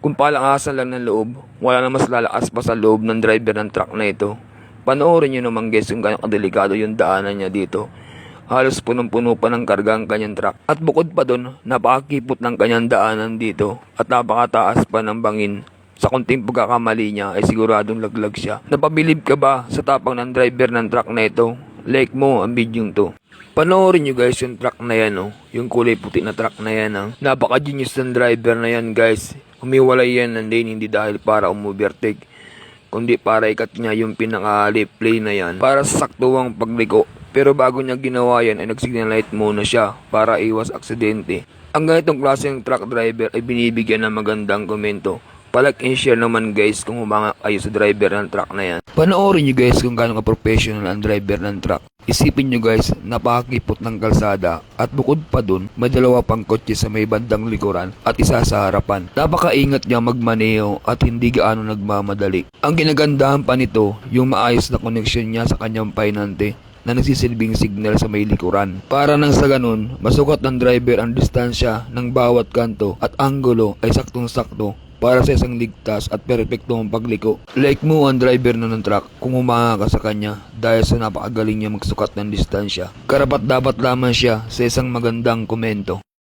Kung palakasan lang ng loob, wala na mas lalakas pa sa loob ng driver ng truck na ito. Panoorin nyo naman guys kung gano'ng kadelikado yung daanan niya dito. Halos punong-puno pa ng karga ang kanyang truck. At bukod pa dun, napakakipot ng kanyang daanan dito at napakataas pa ng bangin. Sa konting pagkakamali niya ay siguradong laglag siya. Napabilib ka ba sa tapang ng driver ng truck na ito? Like mo ang video to. Panoorin nyo guys yung truck na yan, yung kulay puti na truck na yan. Napaka-genius ng driver na yan guys. Humiwalay yan ng lane hindi dahil para umovertake, kundi para ikat niya yung pinaka-left lane na yan para sa saktuwang pagliko. Pero bago niya ginawa yan ay nag-signal light muna siya para iwas aksidente. Ang ganitong klaseng truck driver ay binibigyan ng magandang komento. Palike and share naman guys kung humanga kayo sa driver ng truck na yan. Panoorin nyo guys kung gaano ka-professional ang driver ng truck. Isipin nyo guys, napakakipot ng kalsada at bukod pa dun, may dalawa pang kotse sa may bandang likuran at isa sa harapan. Napakaingat niya magmaneho at hindi gaano nagmamadali. Ang ginagandahan pa nito, yung maayos na koneksyon niya sa kanyang painante na nagsisilbing signal sa may likuran. Para nang sa ganun, masukat ng driver ang distansya ng bawat kanto at anggulo ay saktong-sakto para sa isang ligtas at perpektong pagliko. Like mo ang driver na ng truck kung humanga ka sa kanya dahil sa napakagaling niya magsukat ng distansya. Karapat dapat lamang siya sa isang magandang komento.